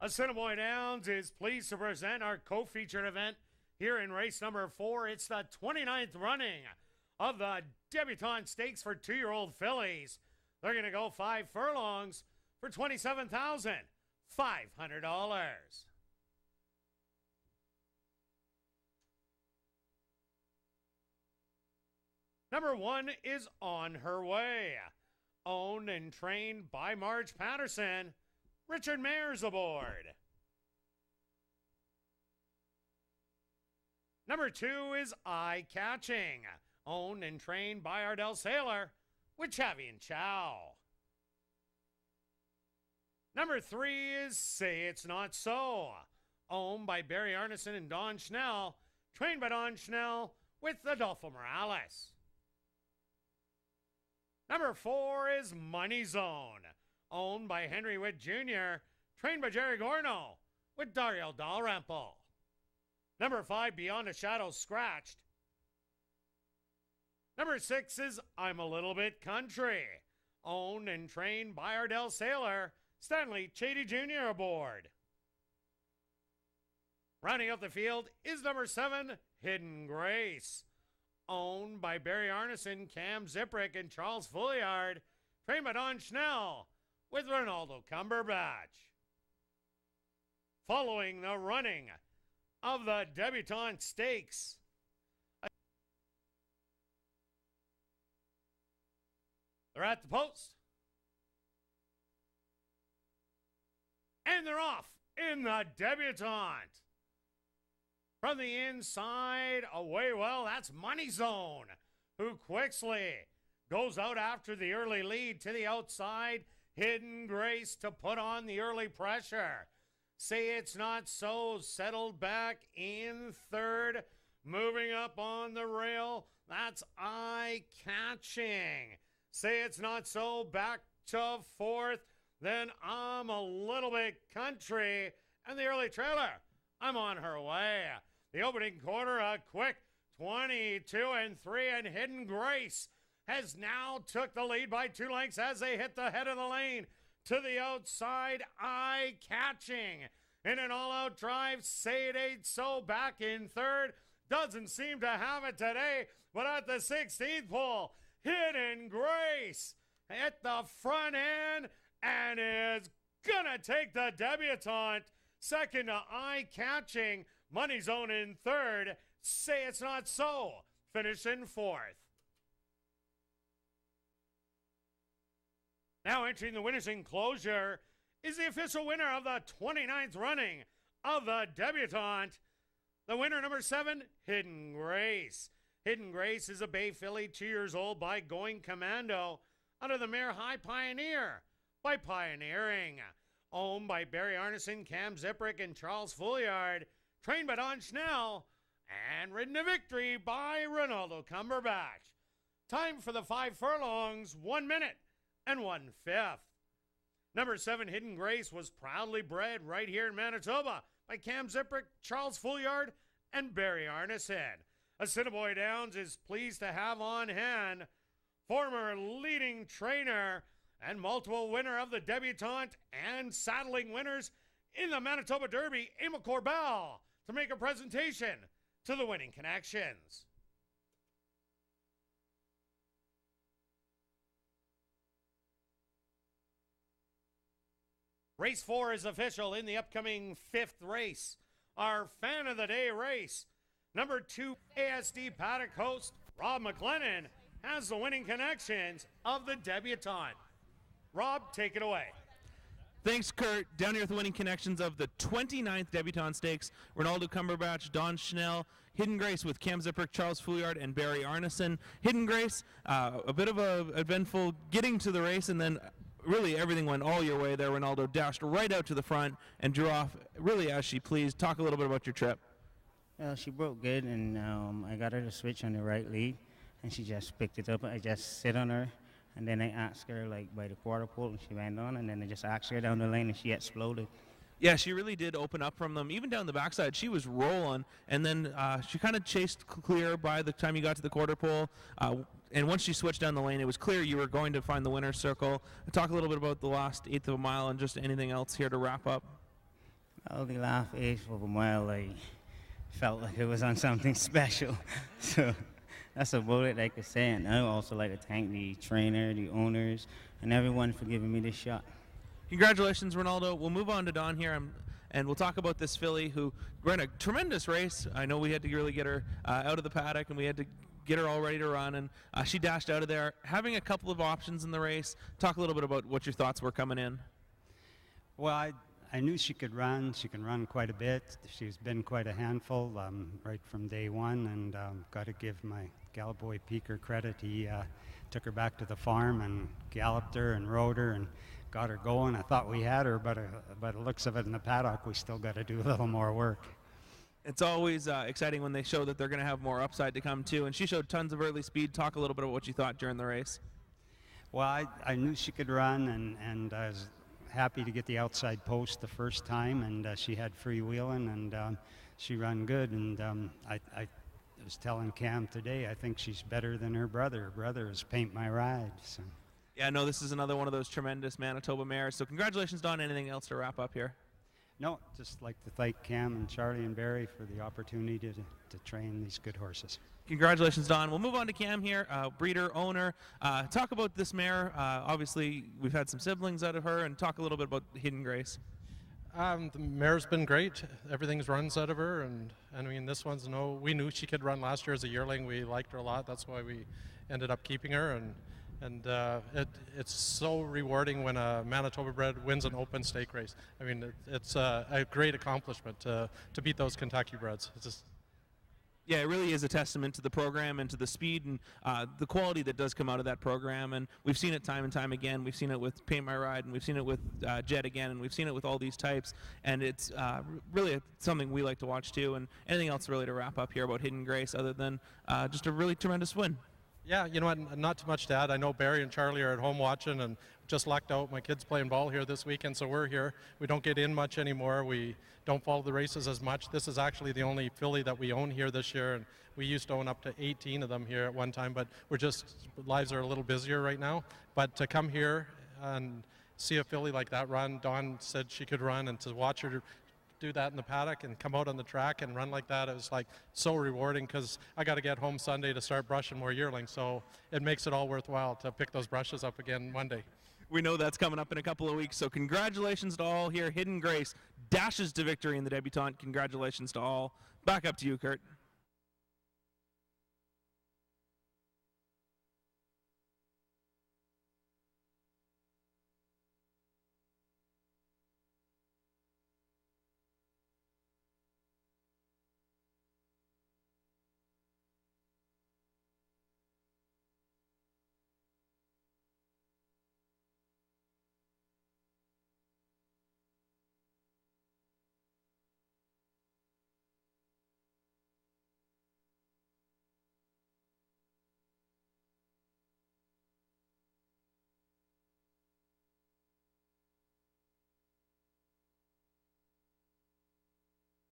Assiniboia Downs is pleased to present our co-featured event here in race number 4. It's the 29th running of the Debutante Stakes for 2-year-old fillies. They're going to go 5 furlongs for $27,500. Number 1 is On Her Way. Owned and trained by Marge Patterson. Richard Mayer's aboard. Number 2 is Eye Catching. Owned and trained by Ardell Saylor with Chavi and Chow. Number 3 is Say It's Not So. Owned by Barry Arneson and Don Schnell. Trained by Don Schnell with Adolfo Morales. Number 4 is Money Zone. Owned by Henry Witt Jr., trained by Jerry Gorno, with Dario Dalrymple. Number 5, Beyond a Shadow Scratched. Number 6 is I'm a Little Bit Country. Owned and trained by Ardell Saylor, Stanley Chady Jr. aboard. Rounding out the field is number 7, Hidden Grace. Owned by Barry Arneson, Cam Ziprick, and Charles Fouliard, trained by Don Schnell, with Ronaldo Cumberbatch. Following the running of the Debutante Stakes, they're at the post. And they're off in the Debutante. From the inside, away well, that's Money Zone, who quickly goes out after the early lead to the outside. Hidden Grace to put on the early pressure. Say It's Not So, settled back in third. Moving up on the rail, that's Eye Catching. Say It's Not So, back to fourth. Then I'm a Little Bit Country. And the early trailer, I'm On Her Way. The opening quarter, a quick 22-3, and Hidden Grace has now took the lead by 2 lengths as they hit the head of the lane. To the outside, Eye Catching. In an all-out drive, Say It Ain't So back in third. Doesn't seem to have it today, but at the 16th pole, Hidden Grace at the front end and is gonna take the Debutante. Second to Eye Catching. Money Zone in third. Say It's Not So, finishing fourth. Now entering the winner's enclosure is the official winner of the 29th running of the Debutante. The winner, number 7, Hidden Grace. Hidden Grace is a bay filly, 2 years old, by Going Commando, under the mare High Pioneer by Pioneering. Owned by Barry Arneson, Cam Ziprick, and Charles Fouliard. Trained by Don Schnell and ridden to victory by Ronaldo Cumberbatch. Time for the 5 furlongs, 1 minute and 1/5. Number 7, Hidden Grace, was proudly bred right here in Manitoba by Cam Ziprick, Charles Fouliard, and Barry Arneson. Assiniboia Downs is pleased to have on hand former leading trainer and multiple winner of the Debutante and saddling winners in the Manitoba Derby, Emil Corbell, to make a presentation to the Winning Connections. Race 4 is official in the upcoming 5th race. Our fan of the day race, number 2 ASD paddock host Rob McLennan, has the Winning Connections of the Debutante. Rob, take it away. Thanks, Kurt. Down here with the Winning Connections of the 29th Debutante Stakes. Ronaldo Cumberbatch, Don Schnell, Hidden Grace with Cam Ziprick, Charles Fouliard, and Barry Arneson. Hidden Grace, a bit of a eventful getting to the race, and then really everything went all your way there. Ronaldo dashed right out to the front and drew off really as she pleased. Talk a little bit about your trip. She broke good, and I got her to switch on the right lead, and she just picked it up. I just sit on her. And then I asked her, like, by the quarter pole, and she went on, and then I just asked her down the lane, and she exploded. Yeah, she really did open up from them. Even down the backside, she was rolling, and then she kind of chased clear by the time you got to the quarter pole. And once she switched down the lane, it was clear you were going to find the winner's circle. Talk a little bit about the last eighth of a mile and just anything else here to wrap up. Well, the last age for a mile, I felt like it was on something special. So that's about it I could say. And I would also like to thank the trainer, the owners, and everyone for giving me this shot. Congratulations, Ronaldo. We'll move on to Dawn here, and we'll talk about this filly who ran a tremendous race. I know we had to really get her out of the paddock, and we had to get her all ready to run, and she dashed out of there, having a couple of options in the race. Talk a little bit about what your thoughts were coming in. Well, I knew she could run. She can run quite a bit. She's been quite a handful right from day one, and got to give my gal boy Peaker credit. He took her back to the farm and galloped her and rode her and got her going. I thought we had her, but by the looks of it in the paddock, we still got to do a little more work. It's always exciting when they show that they're going to have more upside to come too, and she showed tons of early speed. Talk a little bit about what you thought during the race. Well, I knew she could run, and I was happy to get the outside post the first time, and she had freewheeling, and she ran good, and I was telling Cam today, I think she's better than her brother. Her brother is Paint My Ride. So. Yeah, no, this is another one of those tremendous Manitoba mares. So congratulations, Don. Anything else to wrap up here? No, just like to thank Cam and Charlie and Barry for the opportunity to train these good horses. Congratulations, Don. We'll move on to Cam here, breeder, owner. Talk about this mare. Obviously, we've had some siblings out of her, and talk a little bit about Hidden Grace. The mare's been great. Everything's runs out of her, and I mean, this one's we knew she could run last year as a yearling. We liked her a lot. That's why we ended up keeping her, and it's so rewarding when a Manitoba bred wins an open stake race. I mean, it's a great accomplishment to beat those Kentucky breds. It's just, yeah, it really is a testament to the program and to the speed and the quality that does come out of that program. And we've seen it time and time again. We've seen it with Paint My Ride, and we've seen it with Jet again, and we've seen it with all these types. And it's really something we like to watch too. And anything else really to wrap up here about Hidden Grace other than just a really tremendous win? yeah, you know what, not too much to add. I know Barry and Charlie are at home watching, and just lucked out. My kid's playing ball here this weekend, so we're here. We don't get in much anymore. We don't follow the races as much. This is actually the only filly that we own here this year, and we used to own up to 18 of them here at one time, but lives are a little busier right now. But to come here and see a filly like that run, Dawn said she could run, and to watch her do that in the paddock and come out on the track and run like that, it was like so rewarding, because I got to get home Sunday to start brushing more yearlings, so it makes it all worthwhile to pick those brushes up again Monday. We know that's coming up in a couple of weeks, so congratulations to all here. Hidden Grace dashes to victory in the debutante. Congratulations to all. Back up to you, Kurt.